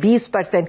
20%,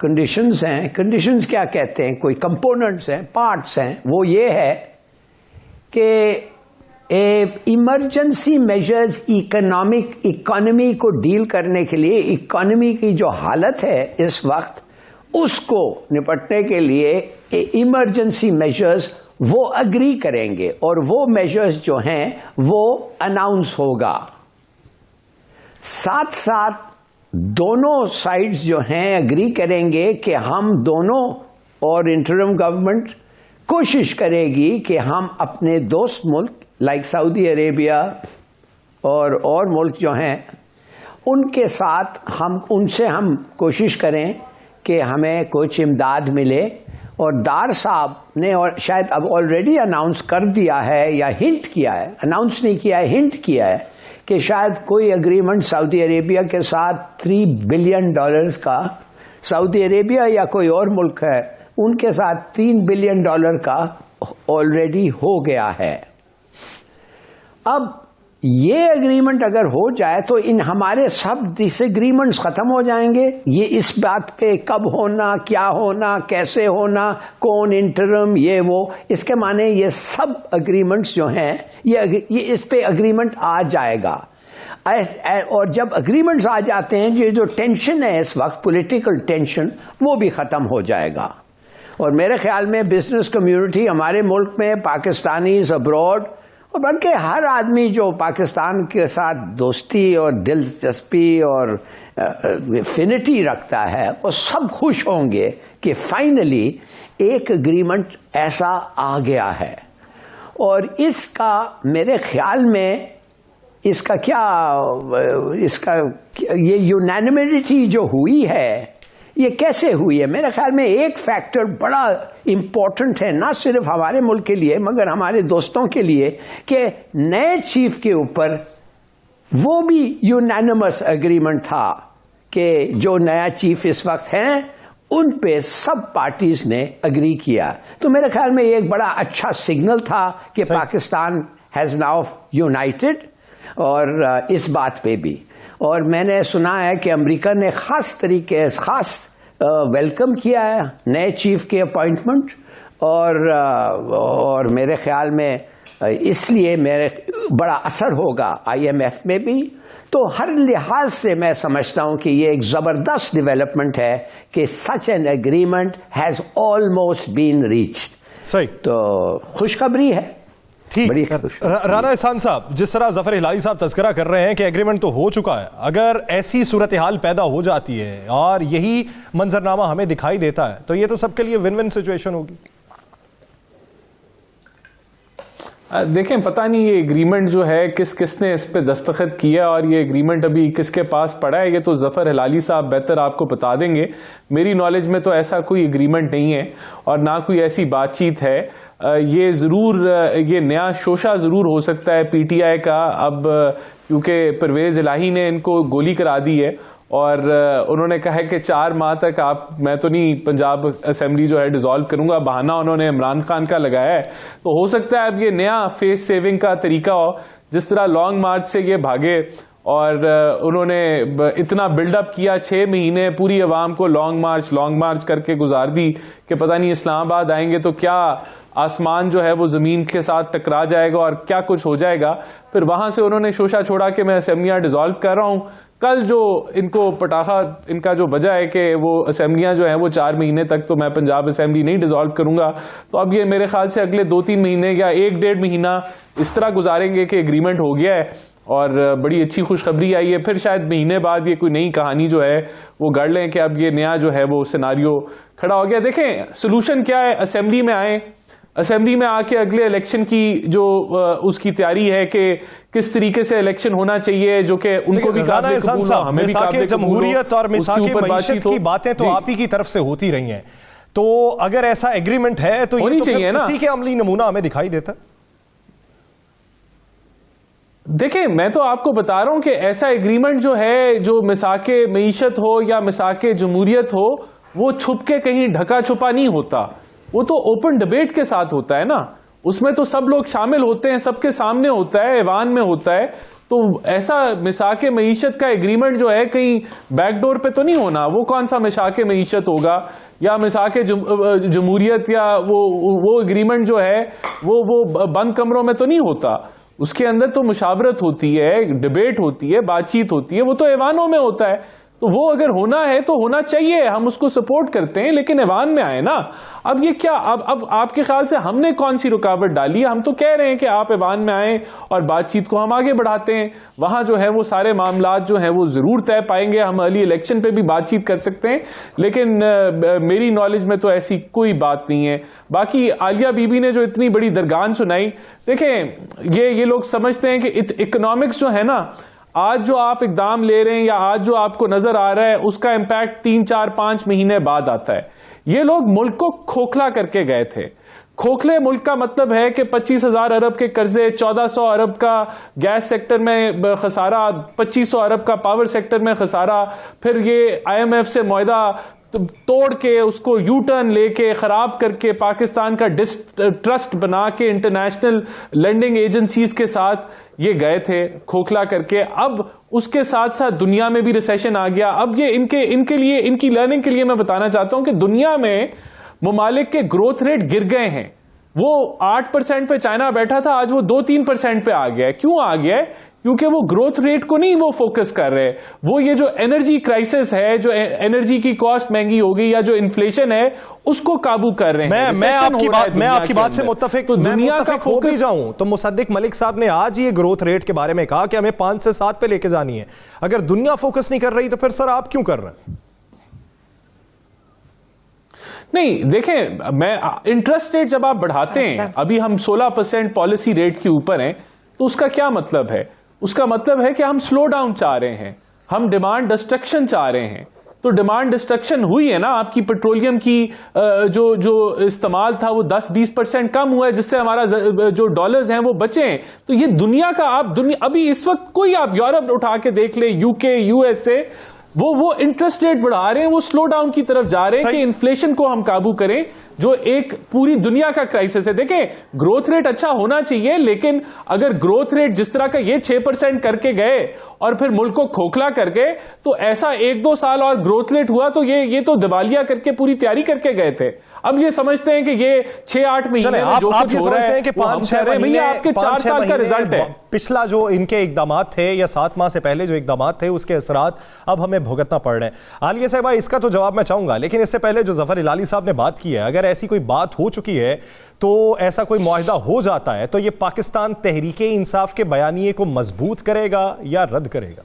conditions ہیں, conditions کیا کہتے ہیں, کوئی کمپوننٹس ہیں, پارٹس ہیں, وہ یہ ہے کہ ایمرجنسی میجرز اکانومی کو ڈیل کرنے کے لیے, اکانومی کی جو حالت ہے اس وقت اس کو نپٹنے کے لیے ایمرجنسی میجرز وہ اگری کریں گے, اور وہ میجرز جو ہیں وہ اناؤنس ہوگا. ساتھ ساتھ دونوں سائڈز جو ہیں اگری کریں گے کہ ہم دونوں, اور انٹرم گورنمنٹ کوشش کرے گی کہ ہم اپنے دوست ملک لائک سعودی عربیہ اور ملک جو ہیں ان کے ساتھ ان سے ہم کوشش کریں کہ ہمیں کچھ امداد ملے. اور دار صاحب نے اور شاید اب آلریڈی اناؤنس کر دیا ہے یا ہنٹ کیا ہے, اناؤنس نہیں کیا ہے, ہنٹ کیا ہے کہ شاید کوئی اگریمنٹ سعودی عربیہ کے ساتھ $3 بلین کا, سعودی عربیہ یا کوئی اور ملک ہے ان کے ساتھ $3 بلین کا آلریڈی ہو گیا ہے. اب یہ اگریمنٹ اگر ہو جائے تو ہمارے سب ڈس ایگریمنٹس ختم ہو جائیں گے. یہ اس بات پہ کب ہونا, کیا ہونا, کیسے ہونا, کون انٹرم, یہ وہ, اس کے معنی یہ سب اگریمنٹس جو ہیں یہ اس پہ اگریمنٹ آ جائے گا. اور جب اگریمنٹس آ جاتے ہیں جو ٹینشن ہے اس وقت, پولیٹیکل ٹینشن, وہ بھی ختم ہو جائے گا. اور میرے خیال میں بزنس کمیونٹی ہمارے ملک میں, پاکستانیز ابراڈ, اور بلکہ ہر آدمی جو پاکستان کے ساتھ دوستی اور دلچسپی اور افینٹی رکھتا ہے, وہ سب خوش ہوں گے کہ فائنلی ایک اگریمنٹ ایسا آ گیا ہے. اور اس کا میرے خیال میں یہ یونانیمٹی جو ہوئی ہے یہ کیسے ہوئی ہے؟ میرے خیال میں ایک فیکٹر بڑا امپورٹنٹ ہے, نہ صرف ہمارے ملک کے لیے مگر ہمارے دوستوں کے لیے, کہ نئے چیف کے اوپر وہ بھی یونانیمس اگریمنٹ تھا کہ جو نیا چیف اس وقت ہیں ان پہ سب پارٹیز نے اگری کیا. تو میرے خیال میں یہ ایک بڑا اچھا سگنل تھا کہ پاکستان ہیز ناؤ یونائٹڈ, اور اس بات پہ بھی. اور میں نے سنا ہے کہ امریکہ نے خاص ویلکم کیا ہے نئے چیف کے اپوائنٹمنٹ, اور میرے خیال میں اس لیے میرے بڑا اثر ہوگا IMF میں بھی. تو ہر لحاظ سے میں سمجھتا ہوں کہ یہ ایک زبردست ڈیولپمنٹ ہے کہ such an agreement has almost been reached. صحیح, تو خوشخبری ہے. ٹھیک. رانا احسان صاحب, جس طرح ظفر ہلالی صاحب تذکرہ کر رہے ہیں کہ ایگریمنٹ تو ہو چکا ہے, اگر ایسی صورتحال پیدا ہو جاتی ہے اور یہی منظرنامہ ہمیں دکھائی دیتا ہے تو یہ تو سب کے لیے ون ون سچویشن ہوگی. دیکھیں, پتہ نہیں یہ اگریمنٹ جو ہے کس نے اس پہ دستخط کیا, اور یہ اگریمنٹ ابھی کس کے پاس پڑا ہے, یہ تو ظفر ہلالی صاحب بہتر آپ کو بتا دیں گے. میری نالج میں تو ایسا کوئی اگریمنٹ نہیں ہے اور نہ کوئی ایسی بات چیت ہے. یہ ضرور یہ نیا شوشہ ضرور ہو سکتا ہے PTI کا, اب کیونکہ پرویز الہی نے ان کو گولی کرا دی ہے اور انہوں نے کہا ہے کہ 4 ماہ تک میں تو نہیں پنجاب اسمبلی جو ہے ڈیزالو کروں گا. بہانہ انہوں نے عمران خان کا لگایا ہے. تو ہو سکتا ہے اب یہ نیا فیس سیونگ کا طریقہ ہو, جس طرح لانگ مارچ سے یہ بھاگے اور انہوں نے اتنا بلڈ اپ کیا, 6 مہینے پوری عوام کو لانگ مارچ کر کے گزار دی کہ پتہ نہیں اسلام آباد آئیں گے تو کیا آسمان جو ہے وہ زمین کے ساتھ ٹکرا جائے گا اور کیا کچھ ہو جائے گا. پھر وہاں سے انہوں نے شوشہ چھوڑا کہ میں اسمبلیاں ڈیزالو کر رہا ہوں. کل جو ان کو پٹاخہ ان کا جو بجا ہے کہ وہ اسمبلیاں جو ہیں وہ 4 مہینے تک تو میں پنجاب اسمبلی نہیں ڈیزالو کروں گا, تو اب یہ میرے خیال سے اگلے 2-3 مہینے یا 1-1.5 مہینہ اس طرح گزاریں گے کہ اگریمنٹ ہو گیا ہے اور بڑی اچھی خوشخبری آئی ہے. پھر شاید مہینے بعد یہ کوئی نئی کہانی جو ہے وہ گڑھ لیں کہ اب یہ نیا جو ہے وہ سیناریو کھڑا ہو گیا. دیکھیں سولوشن کیا ہے, اسمبلی میں آئیں, اسمبلی میں آ کے اگلے الیکشن کی جو اس کی تیاری ہے کہ کس طریقے سے الیکشن ہونا چاہیے, جو کہ ان کو بھی قابل قبول ہو, ہمیں بھی قابل قبول ہو. جمہوریت اور مساق معیشت کی باتیں تو آپ ہی کی طرف سے ہوتی رہی ہیں, تو اگر ایسا ایگریمنٹ ہے تو یہ تو پھر اسی کے عملی نمونہ ہمیں دکھائی دیتا. دیکھیں میں تو آپ کو بتا رہا ہوں کہ ایسا ایگریمنٹ جو ہے, جو مساق معیشت ہو یا مساق جمہوریت ہو, وہ چھپ کے کہیں ڈھکا چھپا نہیں ہوتا, وہ تو اوپن ڈبیٹ کے ساتھ ہوتا ہے نا. اس میں تو سب لوگ شامل ہوتے ہیں, سب کے سامنے ہوتا ہے, ایوان میں ہوتا ہے. تو ایسا مساق معیشت کا ایگریمنٹ جو ہے کہیں بیک ڈور پہ تو نہیں ہونا. وہ کون سا مساق معیشت ہوگا یا مساق جمہوریت یا وہ ایگریمنٹ جو ہے وہ بند کمروں میں تو نہیں ہوتا. اس کے اندر تو مشاورت ہوتی ہے, ڈبیٹ ہوتی ہے, بات چیت ہوتی ہے, وہ تو ایوانوں میں ہوتا ہے. تو وہ اگر ہونا ہے تو ہونا چاہیے, ہم اس کو سپورٹ کرتے ہیں, لیکن ایوان میں آئے نا. اب یہ کیا, اب آپ کے خیال سے ہم نے کون سی رکاوٹ ڈالی ہے؟ ہم تو کہہ رہے ہیں کہ آپ ایوان میں آئیں اور بات چیت کو ہم آگے بڑھاتے ہیں. وہاں جو ہے وہ سارے معاملات جو ہیں وہ ضرور طے پائیں گے. ہم ارلی الیکشن پہ بھی بات چیت کر سکتے ہیں, لیکن میری نالج میں تو ایسی کوئی بات نہیں ہے. باقی عالیہ بی بی نے جو اتنی بڑی درگان سنائی, دیکھیں یہ لوگ سمجھتے ہیں کہ اکنامکس جو ہے نا, آج جو آپ اقدام لے رہے ہیں یا آج جو آپ کو نظر آ رہا ہے اس کا امپیکٹ 3 4 5 مہینے بعد آتا ہے. یہ لوگ ملک کو کھوکھلا کر کے گئے تھے. کھوکھلے ملک کا مطلب ہے کہ 25,000 ارب کے قرضے, 1400 ارب کا گیس سیکٹر میں خسارہ, 2500 ارب کا پاور سیکٹر میں خسارہ, پھر یہ IMF سے معاہدہ توڑ کے اس کو یو ٹرن لے کے خراب کر کے پاکستان کا ٹرسٹ بنا کے انٹرنیشنل لینڈنگ ایجنسیز کے ساتھ یہ گئے تھے کھوکھلا کر کے. اب اس کے ساتھ ساتھ دنیا میں بھی ریسیشن آ گیا. اب یہ ان کے لیے, ان کی لرننگ کے لیے میں بتانا چاہتا ہوں کہ دنیا میں ممالک کے گروتھ ریٹ گر گئے ہیں. وہ 8% پہ چائنا بیٹھا تھا, آج وہ 2-3% پہ آ گیا ہے. کیوں آ گیا ہے؟ کیونکہ وہ گروتھ ریٹ کو نہیں وہ فوکس کر رہے, وہ یہ جو انرجی کرائسس ہے, جو انرجی کی کاسٹ مہنگی ہو گئی یا جو انفلیشن ہے, اس کو قابو کر رہے ہیں. میں آپ کی بات سے متفق ہو بھی جاؤں تو مصدق ملک صاحب نے آج یہ گروتھ ریٹ کے بارے میں کہا کہ ہمیں 5 سے 7 پہ لے کے جانی ہے. اگر دنیا فوکس نہیں کر رہی تو پھر سر آپ کیوں کر رہے ہیں؟ نہیں دیکھیں, میں انٹرسٹ ریٹ جب آپ بڑھاتے ہیں, ابھی ہم 16% پالیسی ریٹ کے اوپر ہیں, تو اس کا کیا مطلب ہے؟ اس کا مطلب ہے کہ ہم سلو ڈاؤن چاہ رہے ہیں, ہم ڈیمانڈ ڈسٹرکشن چاہ رہے ہیں. تو ڈیمانڈ ڈسٹرکشن ہوئی ہے نا, آپ کی پیٹرولیم کی جو استعمال تھا وہ 10-20% کم ہوا ہے, جس سے ہمارا جو ڈالرز ہیں وہ بچے ہیں. تو یہ دنیا کا ابھی اس وقت کوئی آپ یورپ اٹھا کے دیکھ لیں, UK, USA, وہ انٹرسٹ ریٹ بڑھا رہے ہیں, وہ سلو ڈاؤن کی طرف جا رہے ہیں کہ انفلیشن کو ہم قابو کریں, جو ایک پوری دنیا کا کرائسس ہے. دیکھیں گروتھ ریٹ اچھا ہونا چاہیے, لیکن اگر گروتھ ریٹ جس طرح کا یہ 6% کر کے گئے اور پھر ملک کو کھوکھلا کر گئے, تو ایسا 1-2 سال اور گروتھ ریٹ ہوا تو یہ تو دیوالیہ کر کے پوری تیاری کر کے گئے تھے. اب یہ سمجھتے ہیں کہ یہ 6-8 مہینے میں جو کچھ ہو رہا ہے وہ ہم کہہ رہے ہیں بھئی آپ کے 4 سال کا رزلٹ ہے. پچھلا جو ان کے اقدامات تھے یا 7 ماہ سے پہلے جو اقدامات تھے اس کے اثرات اب ہمیں بھگتنا پڑ رہے ہیں. عالیہ صاحبہ اس کا تو جواب میں چاہوں گا, لیکن اس سے پہلے جو ظفر ہلالی صاحب نے بات کی ہے, اگر ایسی کوئی بات ہو چکی ہے تو ایسا کوئی معاہدہ ہو جاتا ہے تو یہ پاکستان تحریک انصاف کے بیانیے کو مضبوط کرے گا یا رد کرے گا؟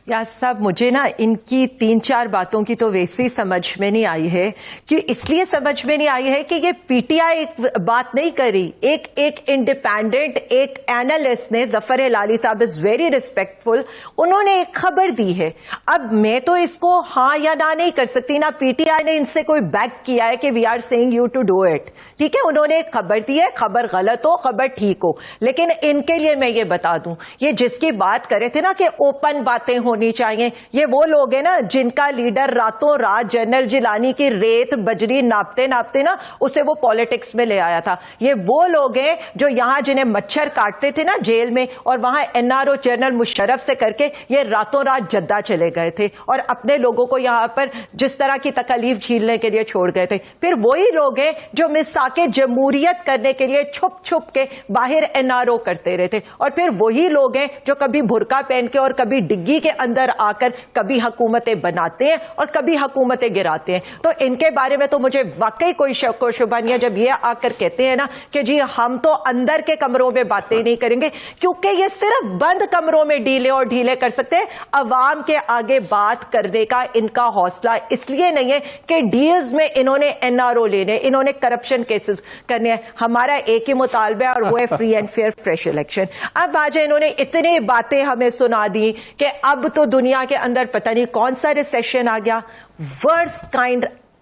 یا صاحب مجھے نا ان کی 3-4 باتوں کی تو ویسے ہی سمجھ میں نہیں آئی ہے. کیوں اس لیے سمجھ میں نہیں آئی ہے کہ یہ پی ٹی آئی ایک بات نہیں کری, ایک انڈیپینڈنٹ ایک اینالسٹ نے, ظفر ہلالی صاحب از ویری ریسپیکٹفل, انہوں نے ایک خبر دی ہے. اب میں تو اس کو ہاں یا نہ نہیں کر سکتی, نہ پی ٹی آئی نے ان سے کوئی بیک کیا ہے کہ we are seeing you to do it. ٹھیک ہے, انہوں نے ایک خبر دی ہے, خبر غلط ہو خبر ٹھیک ہو, لیکن ان کے لیے میں یہ بتا دوں, یہ جس کی بات کرے تھے نا کہ اوپن باتیں ہونی چاہیے, یہ وہ لوگ ہیں نا جن کا لیڈر راتوں رات جنرل جیلانی کی ریت بجری ناپتے نا اسے وہ پالیٹکس میں لے آیا تھا. یہ وہ لوگ ہیں جو یہاں جنہیں مچھر کاٹتے تھے نا جیل میں, اور وہاں NRO جنرل مشرف سے کر کے یہ راتوں رات جدہ چلے گئے تھے اور اپنے لوگوں کو یہاں پر جس طرح کی تکلیف جھیلنے کے لیے چھوڑ گئے تھے. پھر وہی لوگ ہیں جو مساق جمہوریت کرنے کے لیے چھپ کے باہر NRO کرتے رہے تھے, اور پھر وہی لوگ ہیں جو کبھی برقع پہن کے اور کبھی ڈگی کے اندر آ کر کبھی حکومتیں بناتے ہیں اور کبھی حکومتیں گراتے ہیں. تو ان کے بارے میں تو مجھے واقعی کوئی شک و شبہ نہیں ہے جب یہ آ کر کہتے ہیں نا کہ جی ہم تو اندر کے کمروں میں باتیں نہیں کریں گے, کیونکہ یہ صرف بند کمروں میں ڈھیلے کر سکتے ہیں. عوام کے آگے بات کرنے کا ان کا حوصلہ اس لیے نہیں ہے کہ ڈیلز میں انہوں نے NRO لینے, انہوں نے کرپشن کیسز کرنے ہیں. ہمارا ایک ہی مطالبہ ہے اور وہ ہے free and fair fresh election. اب آج انہوں نے اتنی باتیں ہمیں سنا دی کہ اب تو دنیا کے اندر پتہ نہیں کون سا ریسیشن آ گیا, ورسٹ کائنڈ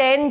10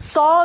$100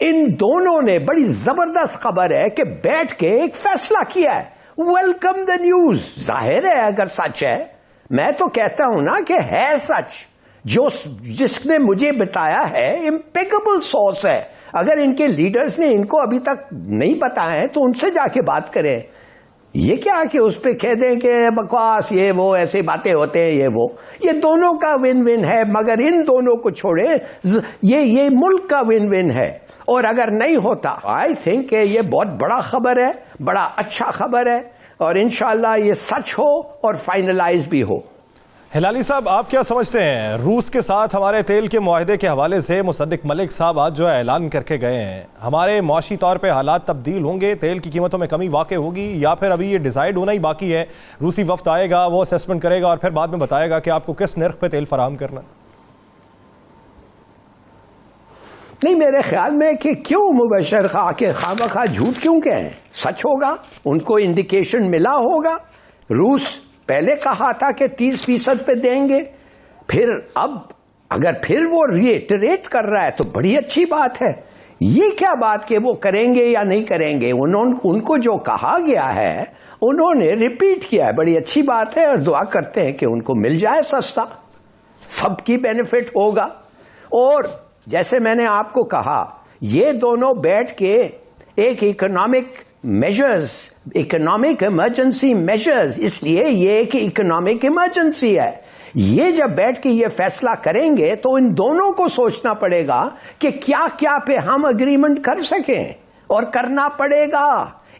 ان دونوں نے بڑی زبردست خبر ہے کہ بیٹھ کے ایک فیصلہ کیا ہے. Welcome the news. ظاہر ہے اگر سچ ہے, میں تو کہتا ہوں نا کہ ہے سچ. جس نے مجھے بتایا ہے امپیکبل سورس ہے. اگر ان کے لیڈرز نے ان کو ابھی تک نہیں پتا ہے تو ان سے جا کے بات کریں. یہ کیا کہ اس پہ کہہ دیں کہ بکواس, یہ وہ ایسے باتیں ہوتے ہیں, یہ وہ. یہ دونوں کا ون ون ہے, مگر ان دونوں کو چھوڑے, یہ ملک کا ون ون ہے. اور اگر نہیں ہوتا, آئی تھنک کہ یہ بہت بڑا خبر ہے, بڑا اچھا خبر ہے, اور انشاءاللہ یہ سچ ہو اور فائنلائز بھی ہو. ہلالی صاحب, آپ کیا سمجھتے ہیں روس کے ساتھ ہمارے تیل کے معاہدے کے حوالے سے مصدق ملک صاحب آج جو ہے اعلان کر کے گئے ہیں, ہمارے معاشی طور پہ حالات تبدیل ہوں گے, تیل کی قیمتوں میں کمی واقع ہوگی, یا پھر ابھی یہ ڈیسائیڈ ہونا ہی باقی ہے؟ روسی وفد آئے گا, وہ اسیسمنٹ کرے گا اور پھر بعد میں بتائے گا کہ آپ کو کس نرخ پہ تیل فراہم کرنا ہے. نہیں, میرے خیال میں کہ کیوں مبشر خواہ کے خواہ جھوٹ کیوں کہیں, سچ ہوگا. ان کو انڈیکیشن ملا ہوگا. روس پہلے کہا تھا کہ 30% پہ دیں گے, پھر اب اگر پھر وہ ریٹریٹ کر رہا ہے تو بڑی اچھی بات ہے. یہ کیا بات کہ وہ کریں گے یا نہیں کریں گے, ان کو جو کہا گیا ہے انہوں نے ریپیٹ کیا ہے, بڑی اچھی بات ہے, اور دعا کرتے ہیں کہ ان کو مل جائے سستا, سب کی بینیفٹ ہوگا. اور جیسے میں نے آپ کو کہا, یہ دونوں بیٹھ کے ایک economic measures, economic emergency measures, اس لیے یہ ایک اکنامک ایمرجنسی ہے, یہ جب بیٹھ کے یہ فیصلہ کریں گے تو ان دونوں کو سوچنا پڑے گا کہ کیا کیا پہ ہم اگریمنٹ کر سکیں, اور کرنا پڑے گا.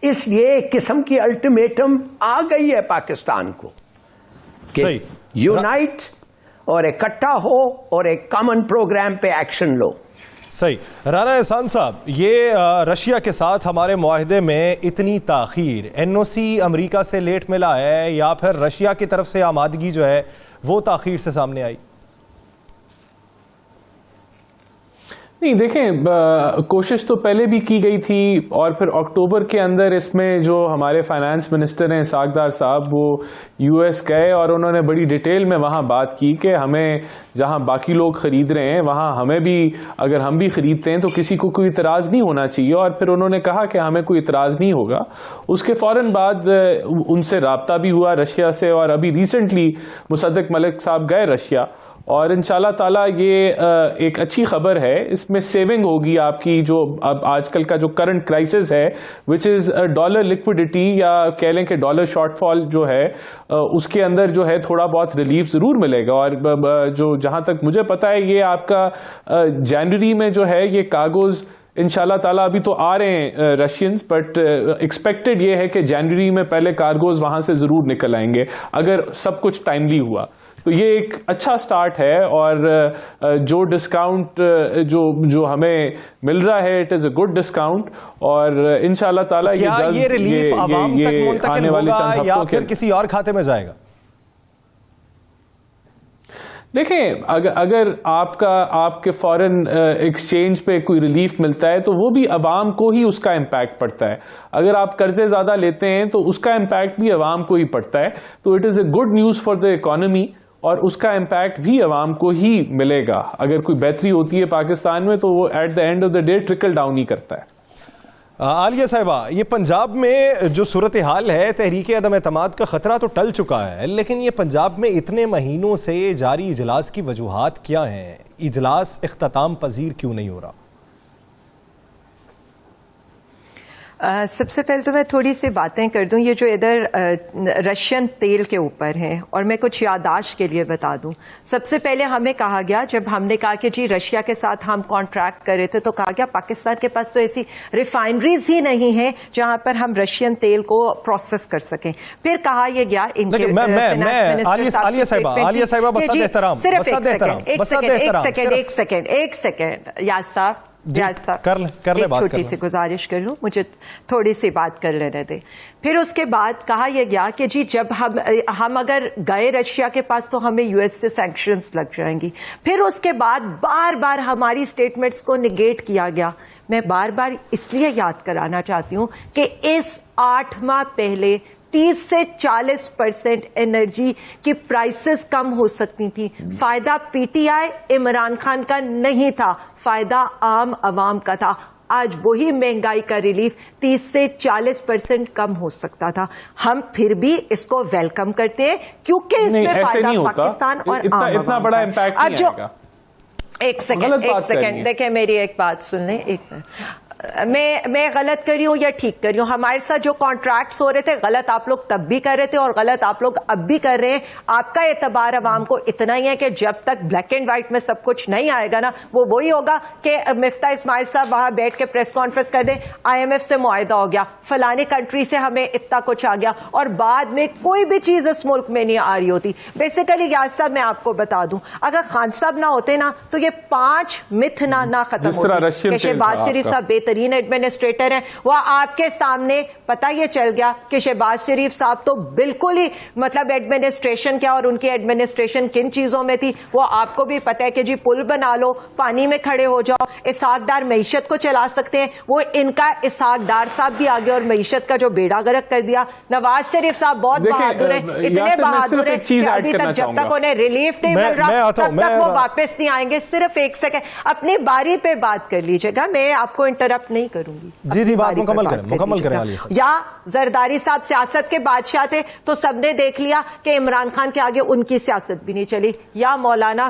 اس لیے ایک قسم کی الٹیمیٹم آ گئی ہے پاکستان کو کہ یونائٹ اور اکٹھا ہو اور ایک کامن پروگرام پہ ایکشن لو. صحیح. رانا احسان صاحب, یہ رشیا کے ساتھ ہمارے معاہدے میں اتنی تاخیر, این او سی امریکہ سے لیٹ ملا ہے یا پھر رشیا کی طرف سے آمادگی جو ہے وہ تاخیر سے سامنے آئی؟ نہیں دیکھیں, کوشش تو پہلے بھی کی گئی تھی, اور پھر اکتوبر کے اندر اس میں جو ہمارے فائنانس منسٹر ہیں اسحاق ڈار صاحب, وہ یو ایس گئے اور انہوں نے بڑی ڈیٹیل میں وہاں بات کی کہ ہمیں جہاں باقی لوگ خرید رہے ہیں وہاں ہمیں بھی, اگر ہم بھی خریدتے ہیں تو کسی کو کوئی اعتراض نہیں ہونا چاہیے. اور پھر انہوں نے کہا کہ ہمیں کوئی اعتراض نہیں ہوگا. اس کے فوراً بعد ان سے رابطہ بھی ہوا رشیا سے, اور ابھی ریسنٹلی مصدق ملک صاحب گئے رشیا, اور انشاءاللہ تعالیٰ یہ ایک اچھی خبر ہے. اس میں سیونگ ہوگی آپ کی, جو اب آج کل کا جو کرنٹ کرائسس ہے وچ از ڈالر لکوڈیٹی, یا کہہ لیں کہ ڈالر شارٹ فال جو ہے, اس کے اندر جو ہے تھوڑا بہت ریلیف ضرور ملے گا. اور جو جہاں تک مجھے پتا ہے, یہ آپ کا جنوری میں جو ہے یہ کاغذ انشاءاللہ تعالیٰ, ابھی تو آ رہے ہیں رشینز, بٹ ایکسپیکٹڈ یہ ہے کہ جنوری میں پہلے کارگوز وہاں سے ضرور نکل آئیں گے اگر سب کچھ ٹائملی ہوا. تو یہ ایک اچھا سٹارٹ ہے, اور جو ڈسکاؤنٹ جو ہمیں مل رہا ہے it is a good discount, اور انشاءاللہ تعالیٰ یہ ریلیف عوام تک منتقل ہوگا یا پھر کسی اور کھاتے میں جائے گا؟ دیکھیں, اگر آپ کے فورن ایکسچینج پہ کوئی ریلیف ملتا ہے تو وہ بھی عوام کو ہی اس کا امپیکٹ پڑتا ہے. اگر آپ قرضے زیادہ لیتے ہیں تو اس کا امپیکٹ بھی عوام کو ہی پڑتا ہے. تو it is a good news for the economy, اور اس کا امپیکٹ بھی عوام کو ہی ملے گا. اگر کوئی بہتری ہوتی ہے پاکستان میں تو وہ at the end of the day trickle down ہی کرتا ہے. عالیہ صاحبہ, یہ پنجاب میں جو صورتحال ہے, تحریک عدم اعتماد کا خطرہ تو ٹل چکا ہے, لیکن یہ پنجاب میں اتنے مہینوں سے جاری اجلاس کی وجوہات کیا ہیں؟ اجلاس اختتام پذیر کیوں نہیں ہو رہا؟ سب سے پہلے تو میں تھوڑی سی باتیں کر دوں, یہ جو ادھر رشین تیل کے اوپر ہیں, اور میں کچھ یادداشت کے لیے بتا دوں. سب سے پہلے ہمیں کہا گیا, جب ہم نے کہا کہ جی رشیا کے ساتھ ہم کانٹریکٹ کر رہے تھے, تو کہا گیا پاکستان کے پاس تو ایسی ریفائنریز ہی نہیں ہیں جہاں پر ہم رشین تیل کو پروسیس کر سکیں. پھر کہا یہ گیا ان کے ایک سیکنڈ یاز صاحب, چھوٹی سی گزارش کر لوں, مجھے تھوڑی سی بات کر لینے دیں. پھر اس کے بعد کہا یہ گیا کہ جی جب ہم اگر گئے رشیا کے پاس تو ہمیں یو ایس سے سینکشنز لگ جائیں گی. پھر اس کے بعد بار بار ہماری سٹیٹمنٹس کو نگیٹ کیا گیا. میں بار بار اس لیے یاد کرانا چاہتی ہوں کہ اس 8 ماہ پہلے 30 سے 40% انرجی کی پرائسز کم ہو سکتی تھی. فائدہ P T I Imran Khan کا نہیں تھا, فائدہ عام عوام کا تھا. آج وہی مہنگائی کا ریلیف 30 سے 40% کم ہو سکتا تھا. ہم پھر بھی اس کو ویلکم کرتے ہیں کیونکہ اس میں فائدہ پاکستان اور عام اتنا بڑا امپیکٹ نہیں آئے گا. ایک سیکنڈ دیکھیں میری ایک بات سن لیں. میں غلط کری ہوں یا ٹھیک کری ہوں؟ ہمارے ساتھ جو کانٹریکٹس ہو رہے تھے غلط آپ لوگ تب بھی کر رہے تھے اور غلط آپ لوگ اب بھی کر رہے ہیں. آپ کا اعتبار عوام کو اتنا ہی ہے کہ جب تک بلیک اینڈ وائٹ میں سب کچھ نہیں آئے گا نا وہ وہی ہوگا کہ مفتاح اسماعیل صاحب وہاں بیٹھ کے پریس کانفرنس کر دیں IMF سے معاہدہ ہو گیا, فلانے کنٹری سے ہمیں اتنا کچھ آ گیا, اور بعد میں کوئی بھی چیز اس ملک میں نہیں آ رہی ہوتی. بیسیکلی یاز صاحب میں آپ کو بتا دوں اگر خان صاحب نہ ہوتے نا تو یہ 5 متھ نہ ختم ہوتی کہ شہباز شریف صاحب بہترین ایڈمنسٹریٹر ہیں. وہ آپ کے سامنے پتہ یہ چل گیا کہ شہباز شریف صاحب تو بالکل ہی مطلب ایڈمنسٹریشن کیا اور ان کی ایڈمنسٹریشن کن چیزوں میں تھی وہ آپ کو بھی پتہ ہے کہ جی پل بنا لو, پانی میں کھڑے ہو جاؤ, اسحاق ڈار معیشت کو چلا سکتے ہیں. وہ ان کا اسحاق ڈار صاحب بھی آگے اور معیشت کا جو بیڑا غرق کر دیا. نواز شریف صاحب بہت بہادر ہیں, اتنے بہادر ہیں کہ ابھی تک جب تک انہیں ریلیف نہیں مل رہا تب تک وہ واپس نہیں آئیں گے. صرف ایک سیکنڈ اپنی باری پہ بات کر لیجیے گا, میں آپ کو انٹرپٹ نہیں کروں گی. جی بات مکمل کریں. یا زرداری صاحب سیاست کے بادشاہ تھے تو سب نے دیکھ لیا کہ عمران خان کے آگے ان کی سیاست بھی نہیں چلی. یا مولانا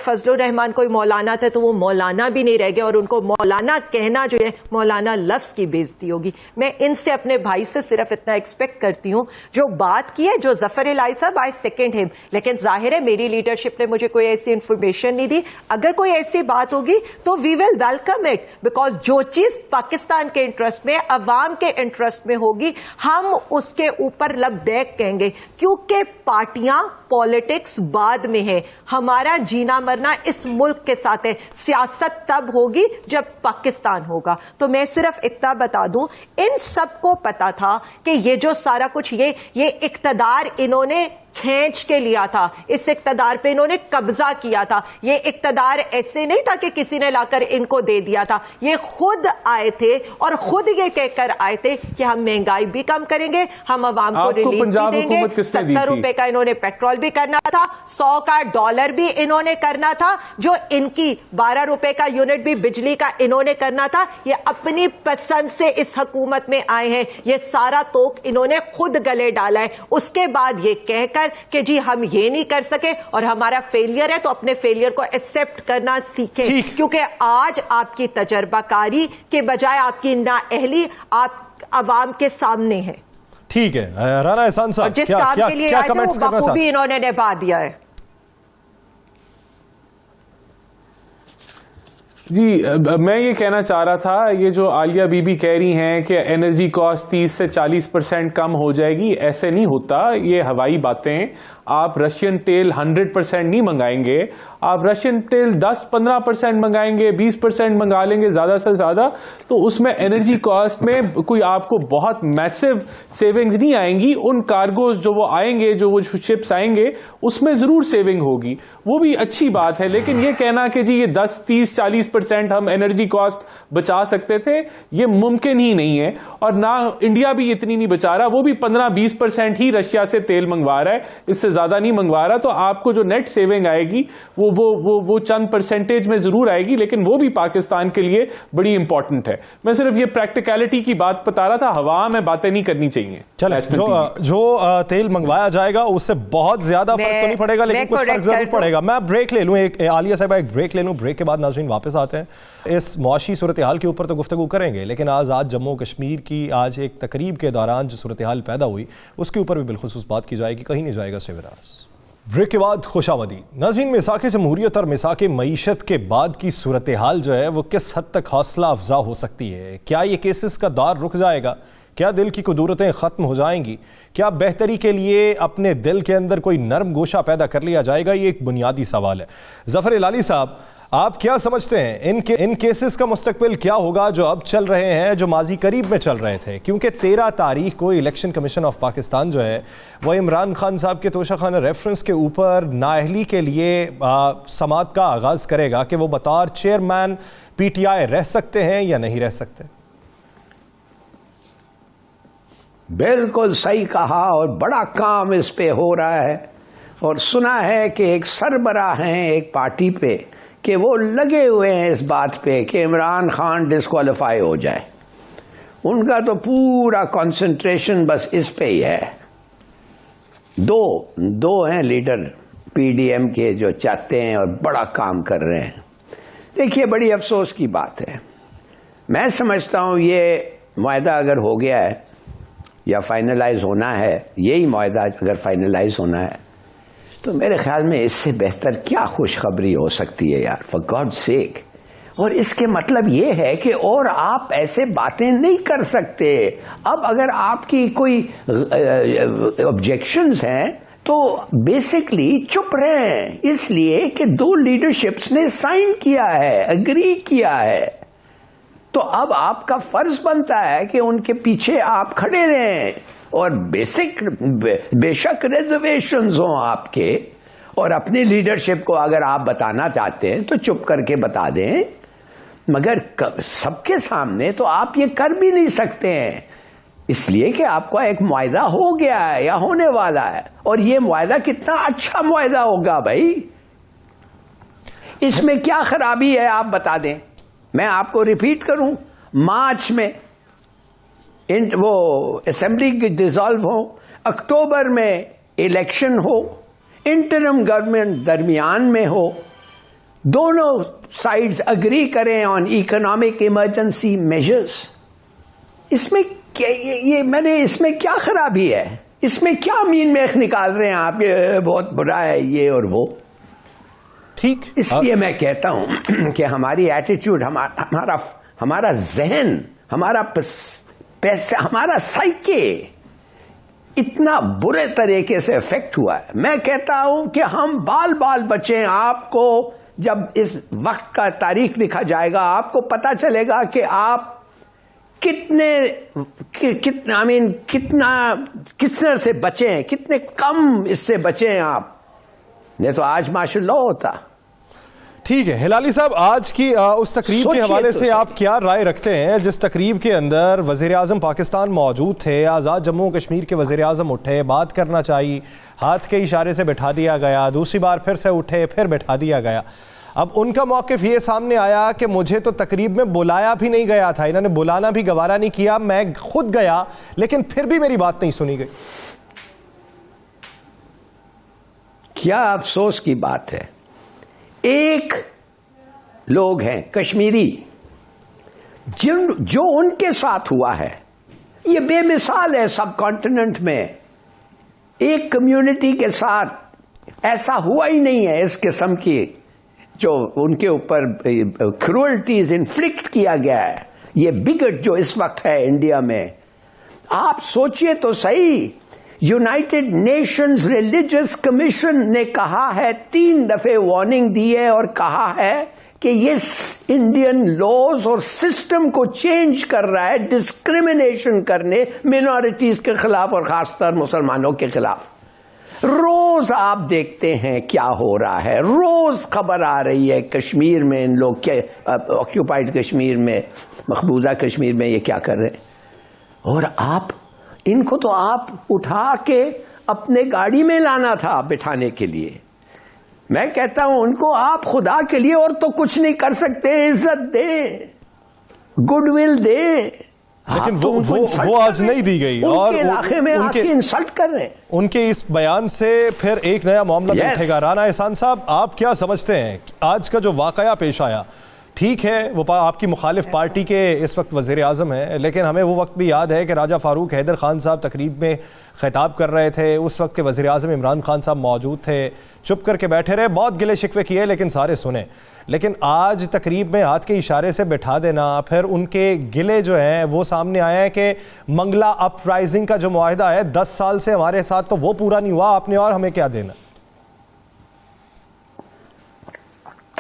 فضل الرحمان کوئی مولانا تھے تو وہ مولانا بھی نہیں رہ گئے اور ان کو مولانا کہنا جو ہے مولانا لفظ کی بےزتی ہوگی. میں ان سے اپنے بھائی سے صرف اتنا ایکسپیکٹ کرتی ہوں جو بات کی ہے جو ظفر الہی صاحب آئی سیکنڈ ہم, لیکن ظاہر ہے میری لیڈرشپ نے مجھے کوئی ایسی انفارمیشن نہیں دی. اگر کوئی ایسی بات ہوگی تو وی ول ویلکم اٹ بیکاز جو چیز پاکستان کے انٹرسٹ میں عوام کے انٹرسٹ میں ہوگی ہم اس کے اوپر لبیک کہیں گے, کیونکہ پارٹیاں پالیٹکس بعد میں ہے, ہمارا جینا مرنا اس ملک کے ساتھ ہے. سیاست تب ہوگی جب پاکستان ہوگا. تو میں صرف اتنا بتا دوں ان سب کو پتا تھا کہ یہ جو سارا کچھ یہ اقتدار انہوں نے کھینچ کے لیا تھا, اس اقتدار پہ انہوں نے قبضہ کیا تھا. یہ اقتدار ایسے نہیں تھا کہ کسی نے لا کر ان کو دے دیا تھا, یہ خود آئے تھے اور خود یہ کہہ کر آئے تھے کہ ہم مہنگائی بھی کم کریں گے, ہم عوام کو ریلیف بھی دیں گے. 70 روپے کا انہوں نے پیٹرول بھی کرنا تھا, 100 کا ڈالر بھی انہوں نے کرنا تھا, جو ان کی 12 روپے کا یونٹ بھی بجلی کا انہوں نے کرنا تھا. یہ اپنی پسند سے اس حکومت میں آئے ہیں, یہ سارا توک انہوں نے خود گلے ڈالا ہے. اس کے بعد یہ کہہ کر کہ جی ہم یہ نہیں کر سکے اور ہمارا فیلئر ہے تو اپنے فیلئر کو ایکسپٹ کرنا سیکھیں, کیونکہ آج آپ کی تجربہ کاری کے بجائے آپ کی نااہلی آپ عوام کے سامنے ہے. ٹھیک ہے رانا احسان صاحب, جس کام کے لیے آئے تھے وہ بخوبی انہوں نے نبھا دیا ہے. جی میں یہ کہنا چاہ رہا تھا, یہ جو عالیہ بی بی کہہ رہی ہیں کہ انرجی کاسٹ 30 سے 40% کم ہو جائے گی, ایسے نہیں ہوتا, یہ ہوائی باتیں. آپ رشین تیل 100% نہیں منگائیں گے, آپ رشین تیل 10-15% منگائیں گے, 20% منگا لیں گے زیادہ سے زیادہ, تو اس میں انرجی کاسٹ میں کوئی آپ کو بہت میسو سیونگز نہیں آئیں گی. ان کارگوز جو وہ آئیں گے, جو وہ شپس آئیں گے, اس میں ضرور سیونگ ہوگی, وہ بھی اچھی بات ہے. لیکن یہ کہنا کہ جی یہ 10-30-40% ہم انرجی کاسٹ بچا سکتے تھے, یہ ممکن ہی نہیں ہے. اور نہ انڈیا بھی اتنی نہیں بچا رہا, وہ بھی 15-20% ہی رشیا سے تیل منگوا رہا ہے, اس سے زیادہ نہیں منگوا رہا. تو آپ کو جو نیٹ سیونگ آئے گی وہ چند پرسنٹیج میں ضرور آئے گی, لیکن وہ بھی پاکستان کے لیے بڑی امپورٹنٹ ہے. میں صرف یہ پریکٹیکلٹی کی بات بتا رہا تھا, ہوا میں باتیں نہیں کرنی چاہیے. چلیں, جو تیل منگوایا جائے گا اس سے بہت زیادہ فرق تو نہیں پڑے گا, لیکن کچھ فرق ضرور پڑے گا. میں بریک لے لوں, عالیہ صاحب ایک بریک لے لوں, بریک کے بعد ناظرین واپس آتے ہیں. اس معاشی صورتحال کے اوپر تو گفتگو کریں گے, لیکن آج جموں کشمیر کی آج ایک تقریب کے دوران جو صورتحال پیدا ہوئی اس کے اوپر بھی بالخصوص بات کی جائے گی, کہیں نہیں جائے گا سیوراز. بریک کے بعد خوش آمدید. ناظرین, میثاق جمہوریت اور میثاق معیشت کے بعد کی صورتحال جو ہے وہ کس حد تک حوصلہ افزا ہو سکتی ہے؟ کیا یہ کیسز کا دور رک جائے گا؟ کیا دل کی قدورتیں ختم ہو جائیں گی؟ کیا بہتری کے لیے اپنے دل کے اندر کوئی نرم گوشہ پیدا کر لیا جائے گا؟ یہ ایک بنیادی سوال ہے. ظفر الہی صاحب, آپ کیا سمجھتے ہیں ان کیسز کا مستقبل کیا ہوگا جو اب چل رہے ہیں, جو ماضی قریب میں چل رہے تھے؟ کیونکہ 13 تاریخ کو الیکشن کمیشن آف پاکستان جو ہے وہ عمران خان صاحب کے توشہ خانہ ریفرنس کے اوپر نااہلی کے لیے سماعت کا آغاز کرے گا کہ وہ بطور چیئرمین پی ٹی آئی رہ سکتے ہیں یا نہیں رہ سکتے. بالکل صحیح کہا, اور بڑا کام اس پہ ہو رہا ہے. اور سنا ہے کہ ایک سربراہ ہیں ایک پارٹی پہ کہ وہ لگے ہوئے ہیں اس بات پہ کہ عمران خان ڈسکوالیفائی ہو جائے. ان کا تو پورا کنسنٹریشن بس اس پہ ہی ہے. دو ہیں لیڈر پی ڈی ایم کے جو چاہتے ہیں اور بڑا کام کر رہے ہیں. دیکھیے بڑی افسوس کی بات ہے. میں سمجھتا ہوں یہ معاہدہ اگر ہو گیا ہے یا فائنلائز ہونا ہے, یہی معاہدہ اگر فائنلائز ہونا ہے تو میرے خیال میں اس سے بہتر کیا خوشخبری ہو سکتی ہے یار, فار گاڈ سیک. اور اس کے مطلب یہ ہے کہ اور آپ ایسے باتیں نہیں کر سکتے. اب اگر آپ کی کوئی آبجیکشنز ہیں تو بیسکلی چپ رہیں, اس لیے کہ دو لیڈرشپس نے سائن کیا ہے, اگری کیا ہے. تو اب آپ کا فرض بنتا ہے کہ ان کے پیچھے آپ کھڑے رہیں, اور بے شک ریزرویشنز ہوں آپ کے, اور اپنی لیڈرشپ کو اگر آپ بتانا چاہتے ہیں تو چپ کر کے بتا دیں, مگر سب کے سامنے تو آپ یہ کر بھی نہیں سکتے ہیں, اس لیے کہ آپ کا ایک معاہدہ ہو گیا ہے یا ہونے والا ہے. اور یہ معاہدہ کتنا اچھا معاہدہ ہوگا بھائی, اس میں کیا خرابی ہے آپ بتا دیں. میں آپ کو ریپیٹ کروں, مارچ میں وہ اسمبلی ڈیزالو ہو, اکتوبر میں الیکشن ہو, انٹرم گورنمنٹ درمیان میں ہو, دونوں سائیڈز اگری کریں آن اکنامک ایمرجنسی میجرز. اس میں اس میں کیا خرابی ہے, اس میں کیا مین میخ نکال رہے ہیں آپ, یہ بہت برا ہے یہ اور وہ. ٹھیک, اس لیے میں کہتا ہوں کہ ہماری ایٹیٹیوڈ, ہمارا ذہن, ہمارا سائیکے اتنا برے طریقے سے افیکٹ ہوا ہے. میں کہتا ہوں کہ ہم بال بچیں. آپ کو جب اس وقت کا تاریخ لکھا جائے گا آپ کو پتا چلے گا کہ آپ کتنے سے بچیں, کتنے کم اس سے بچیں آپ, نہیں تو آج ماشاء اللہ ہوتا. ٹھیک ہے ہلالی صاحب, آج کی اس تقریب کے حوالے سے آپ کیا رائے رکھتے ہیں جس تقریب کے اندر وزیر اعظم پاکستان موجود تھے, آزاد جموں کشمیر کے وزیر اعظم اٹھے, بات کرنا چاہیے, ہاتھ کے اشارے سے بٹھا دیا گیا, دوسری بار پھر سے اٹھے, پھر بٹھا دیا گیا. اب ان کا موقف یہ سامنے آیا کہ مجھے تو تقریب میں بلایا بھی نہیں گیا تھا, انہوں نے بلانا بھی گوارا نہیں کیا, میں خود گیا لیکن پھر بھی میری بات نہیں سنی گئی. کیا افسوس کی بات ہے. ایک لوگ ہیں کشمیری جو ان کے ساتھ ہوا ہے, یہ بے مثال ہے سب کانٹیننٹ میں. ایک کمیونٹی کے ساتھ ایسا ہوا ہی نہیں ہے اس قسم کی جو ان کے اوپر کروئلٹیز انفلکٹ کیا گیا ہے. یہ بگٹ جو اس وقت ہے انڈیا میں, آپ سوچئے تو صحیح. یونائٹڈ نیشنز ریلیجس کمیشن نے کہا ہے, 3 دفعے وارننگ دی ہے اور کہا ہے کہ یہ انڈین لاز اور سسٹم کو چینج کر رہا ہے ڈسکریمنیشن کرنے مینورٹیز کے خلاف اور خاص طور مسلمانوں کے خلاف. روز آپ دیکھتے ہیں کیا ہو رہا ہے, روز خبر آ رہی ہے کشمیر میں ان لوگ کے آکیوپائڈ کشمیر میں, مقبوضہ کشمیر میں یہ کیا کر رہے ہیں. اور آپ ان کو تو آپ اٹھا کے اپنے گاڑی میں لانا تھا بٹھانے کے لیے. میں کہتا ہوں ان کو آپ خدا کے لیے اور تو کچھ نہیں کر سکتے, عزت دیں, گڈ ول دیں, لیکن وہ آج نہیں دی گئی, اور علاقے میں آ کے انسلٹ کر رہے ہیں. ان کے اس بیان سے پھر ایک نیا معاملہ بھی اٹھے گا. رانا احسان صاحب, آپ کیا سمجھتے ہیں آج کا جو واقعہ پیش آیا؟ ٹھیک ہے وہ آپ کی مخالف پارٹی کے اس وقت وزیر اعظم ہیں, لیکن ہمیں وہ وقت بھی یاد ہے کہ راجہ فاروق حیدر خان صاحب تقریب میں خطاب کر رہے تھے, اس وقت کے وزیر اعظم عمران خان صاحب موجود تھے, چپ کر کے بیٹھے رہے, بہت گلے شکوے کیے لیکن سارے سنے. لیکن آج تقریب میں ہاتھ کے اشارے سے بٹھا دینا, پھر ان کے گلے جو ہیں وہ سامنے آئے ہیں کہ منگلا اپ رائزنگ کا جو معاہدہ ہے 10 سال سے ہمارے ساتھ تو وہ پورا نہیں ہوا, آپ نے اور ہمیں کیا دینا.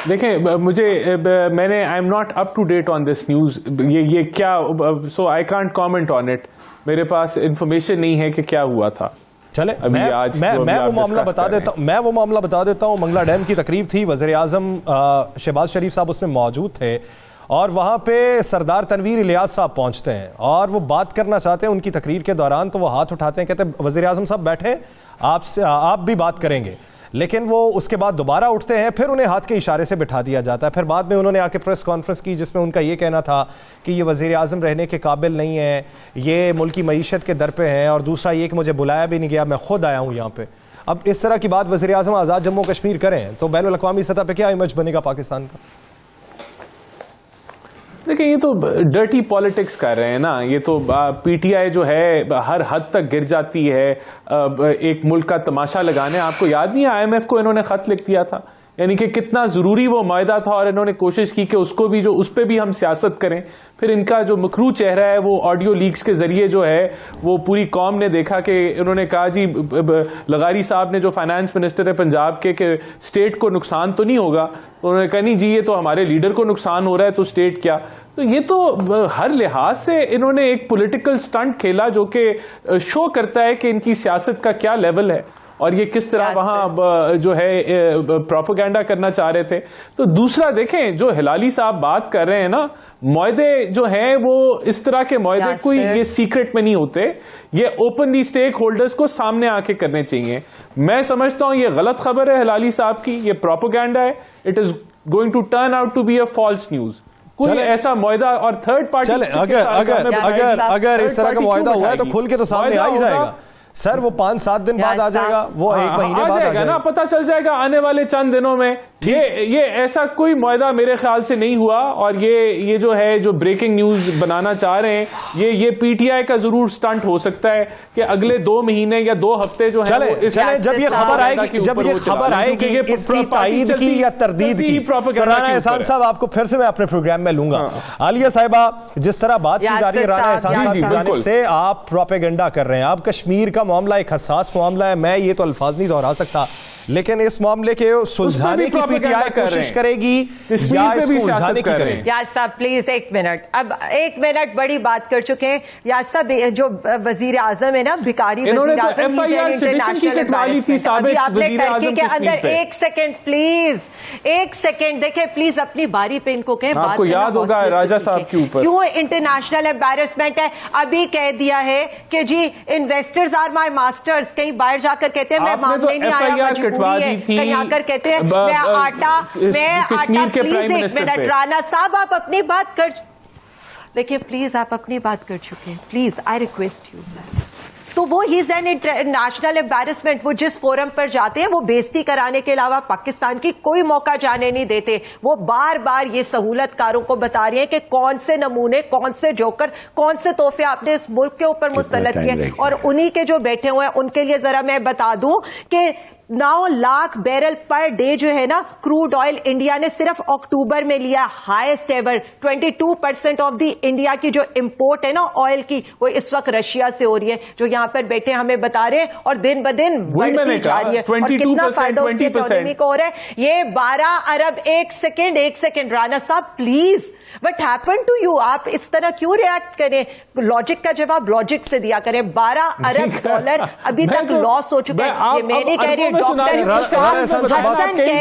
دیکھیں میں نے I am not up to date on this news, یہ کیا, so I can't comment on it, میرے پاس انفارمیشن نہیں ہے کہ کیا ہوا تھا. چلے میں وہ معاملہ بتا دیتا ہوں. منگلا ڈیم کی تقریب تھی, وزیر اعظم شہباز شریف صاحب اس میں موجود تھے, اور وہاں پہ سردار تنویر الیاس صاحب پہنچتے ہیں اور وہ بات کرنا چاہتے ہیں ان کی تقریر کے دوران, تو وہ ہاتھ اٹھاتے ہیں, کہتے ہیں وزیر اعظم صاحب بیٹھیں, آپ بھی بات کریں گے. لیکن وہ اس کے بعد دوبارہ اٹھتے ہیں, پھر انہیں ہاتھ کے اشارے سے بٹھا دیا جاتا ہے. پھر بعد میں انہوں نے آ کے پریس کانفرنس کی جس میں ان کا یہ کہنا تھا کہ یہ وزیر اعظم رہنے کے قابل نہیں ہے, یہ ملک کی معیشت کے در پہ ہیں, اور دوسرا یہ کہ مجھے بلایا بھی نہیں گیا, میں خود آیا ہوں یہاں پہ. اب اس طرح کی بات وزیر اعظم آزاد جموں کشمیر کریں تو بین الاقوامی سطح پہ کیا امیج بنے گا پاکستان کا؟ دیکھیں یہ تو ڈرٹی پالیٹکس کر رہے ہیں نا. یہ تو پی ٹی آئی جو ہے ہر حد تک گر جاتی ہے ایک ملک کا تماشا لگانے. آپ کو یاد نہیں, آئی ایم ایف کو انہوں نے خط لکھ دیا تھا, یعنی کہ کتنا ضروری وہ معاہدہ تھا, اور انہوں نے کوشش کی کہ اس کو بھی اس پہ بھی ہم سیاست کریں. پھر ان کا جو مکروہ چہرہ ہے وہ آڈیو لیکس کے ذریعے جو ہے وہ پوری قوم نے دیکھا کہ انہوں نے کہا جی لغاری صاحب نے جو فائنانس منسٹر ہے پنجاب کے کہ اسٹیٹ کو نقصان تو نہیں ہوگا, تو انہوں نے کہا نہیں جی یہ تو ہمارے لیڈر کو نقصان ہو رہا ہے تو اسٹیٹ کیا. تو یہ تو ہر لحاظ سے انہوں نے ایک پولیٹیکل سٹنٹ کھیلا جو کہ شو کرتا ہے کہ ان کی سیاست کا کیا لیول ہے اور یہ کس طرح وہاں جو ہے پروپیگنڈا کرنا چاہ رہے تھے. تو دوسرا دیکھیں جو ہلالی صاحب بات کر رہے ہیں نا, معاہدے جو ہیں وہ اس طرح کے معاہدے کوئی یہ سیکرٹ میں نہیں ہوتے, یہ اوپنلی اسٹیک ہولڈرز کو سامنے آ کے کرنے چاہیے. میں سمجھتا ہوں یہ غلط خبر ہے ہلالی صاحب کی, یہ پروپیگنڈا ہے. It is going to turn out to be a false news. کوئی ایسا معاہدہ اور تھرڈ پارٹی اگر اس طرح کا معاہدہ ہوا ہے تو کھل کے تو سامنے آ ہی جائے گا سر. وہ 5-7 دن بعد آ جائے گا, وہ 1 مہینے بعد آ جائے گا, پتہ چل جائے گا آنے والے چند دنوں میں. یہ ایسا کوئی معاہدہ میرے خیال سے نہیں ہوا, اور یہ جو ہے جو بریکنگ نیوز بنانا چاہ رہے ہیں یہ پی ٹی آئی کا ضرور سٹنٹ ہو سکتا ہے کہ اگلے 2 مہینے یا 2 ہفتے جو ہے جب یہ خبر آئے گی اس کی تائید کی یا تردید کی, رانا احسان صاحب آپ کو پھر سے میں اپنے پروگرام میں لوں گا. عالیہ صاحبہ جس طرح بات کی جا رہی ہے رانا احسان صاحب کی جانب سے, آپ پروپیگنڈا کر رہے ہیں. آپ کشمیر کا معاملہ ایک حساس معاملہ ہے, میں یہ تو الفاظ نہیں دہرا سکتا, لیکن اس معاملے کے سلجھانے کی پی ٹی آئی کوشش کرے گی یا اس کو الجھانے کی کرے گی؟ یاس صاحب پلیز 1 منٹ, اب 1 منٹ بڑی بات کر چکے ہیں. یاس صاحب جو وزیر اعظم ہے نا, بھکاری وزیر اعظم, انٹرنیشنل امبیسڈر. آپ نے ٹرکی کے اندر 1 سیکنڈ پلیز, 1 سیکنڈ دیکھیں پلیز, اپنی باری پہ ان کو کہیں آپ کو یاد ہوگا راجہ صاحب کے اوپر کیوں انٹرنیشنل امبیرسمنٹ ہے. ابھی کہہ دیا ہے کہ جی انویسٹرز آر مائی ماسٹرز, کہیں باہر جا کر کہتے ہیں میں مانگنے نہیں آیا, کہیں آ کر کہتے ہیں میں آٹا پلیز 1 منٹ رانا صاحب آپ اپنی بات کر دیکھیں, پلیز آپ اپنی بات کر چکے ہیں, پلیز آئی ریکویسٹ یو. تو وہ ہی این انٹرنیشنل امبیرسمنٹ, وہ جس فورم پر جاتے ہیں وہ بےزتی کرانے کے علاوہ پاکستان کی کوئی موقع جانے نہیں دیتے. وہ بار بار یہ سہولت کاروں کو بتا رہی ہیں کہ کون سے نمونے, کون سے جوکر, کون سے تحفے آپ نے اس ملک کے اوپر مسلط کیے, اور انہی کے جو بیٹھے ہوئے ہیں ان کے لیے ذرا میں بتا دوں کہ 9 لاکھ بیرل پر ڈے جو ہے نا کروڈ آئل انڈیا نے صرف اکتوبر میں لیا, highest ever. 22% of the India کی جو امپورٹ ہے نا آئل کی, وہ اس وقت رشیا سے ہو رہی ہے, جو یہاں پر بیٹھے ہمیں بتا رہے ہیں, اور دن بدن بڑھتی جا رہی ہے, اور کتنا فائدہ اس کی اکانومی کو ہو رہا ہے. یہ 12 ارب. 1 سیکنڈ رانا صاحب please, what happen to you, آپ اس طرح کیوں ریئیکٹ کریں؟ لاجک کا جواب لاجک سے دیا کریں. 12 ارب ڈالر ابھی تک لاس ہو چکے ہیں. یہ میں نہیں کہہ رہی, ڈاکٹر حسن کہہ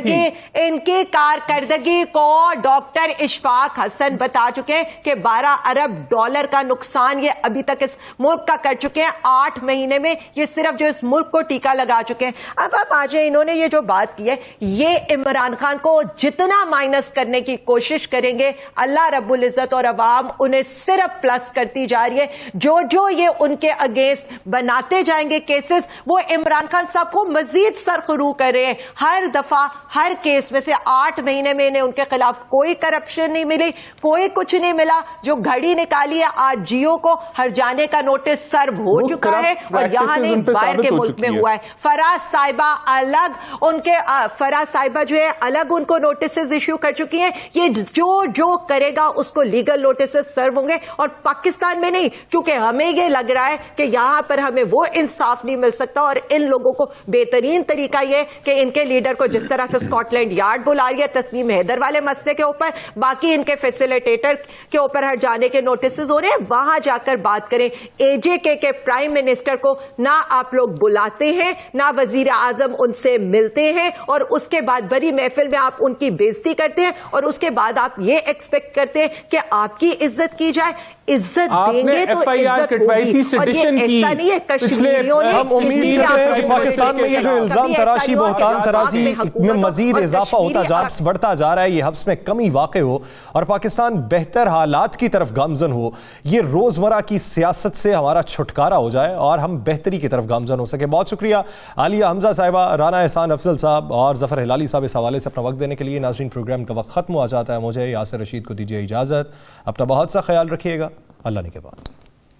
رہے ان کی کارکردگی کو ڈاکٹر اشفاق حسن بتا چکے ہیں کہ 12 ارب ڈالر کا نقصان یہ ابھی تک اس ملک کا کر چکے ہیں. 8 مہینے میں یہ صرف جو اس ملک کو ٹیکہ لگا چکے ہیں. اب آپ آج انہوں نے یہ جو بات کی ہے, یہ عمران خان کو جتنا مائنس کرنے کی کوشش کریں گے, اللہ رب العزت اور عوام انہیں صرف پلس کرتی جا رہی ہے. جو یہ ان کے اگینسٹ بناتے جائیں گے کیسز, وہ عمران خان صاحب کو مزید سرخرو کر رہے ہیں. ہر دفعہ ہر کیس میں سے 8 مہینے میں انہیں ان کے خلاف کوئی کرپشن نہیں ملی, کوئی کچھ نہیں ملا. جو گھڑی نکالی ہے آج جیو کو ہر جانے کا نوٹس سرو ہو چکا ہے, اور یہاں نہیں باہر کے ملک میں ہوا ہے. فراز صاحبہ الگ, ان کے فراز صاحبہ جو ہے الگ ان کو نوٹسز ایشو کر چکی ہیں. یہ جو کرے گا اس کو لیگل نوٹسز سرو ہوں گے, اور پاکستان میں نہیں, کیونکہ ہمیں یہ لگ رہا ہے کہ یہاں پر ہمیں وہ انصاف نہیں مل سکتا. اور ان لوگوں کو بہترین طریقہ یہ کہ ان کے لیڈر کو جس طرح سے اسکاٹ لینڈ یارڈ بلا رہی ہے تسنیم حیدر والے مسئلے کے اوپر, باقی ان کے فیسیلیٹیٹر کے اوپر ہر جانے کے نوٹسز ہو رہے ہیں, وہاں جا کر بات کریں. اے جے کے پرائم منسٹر کو نہ آپ لوگ بلاتے ہیں, نہ وزیر اعظم ان سے ملتے ہیں, اور اس کے بعد بڑی محفل میں آپ ان کی بےزتی کرتے ہیں, اور اس کے بعد آپ یہ ایکسپیکٹ کرتے ہیں کہ آپ کی عزت کی جائے. عزت آپ دیں نے گے تو FIR عزت کٹوائی تھی ہوگی. اور sedition یہ کی ایسا نہیں ہے پچھلے کشمیریوں نے ہم امید کرتے ہیں کہ پاکستان میں یہ جو الزام تراشی بہتان ترازی میں مزید اضافہ ہوتا بڑھتا جا رہا ہے, یہ حبس میں کمی واقع ہو اور پاکستان بہتر حالات کی طرف گامزن ہو, یہ روزمرہ کی سیاست سے ہمارا چھٹکارا ہو جائے اور ہم بہتری کی طرف گامزن ہو سکے. بہت شکریہ عالیہ حمزہ صاحبہ, رانا احسان افضل صاحب اور ظفر ہلالی صاحب اس حوالے سے اپنا وقت دینے کے لیے. ناظرین پروگرام کا وقت ختم ہو جاتا ہے, مجھے یاسر رشید کو دیجیے اجازت. اپنا بہت سا خیال رکھیے گا, اللہ نگہبان.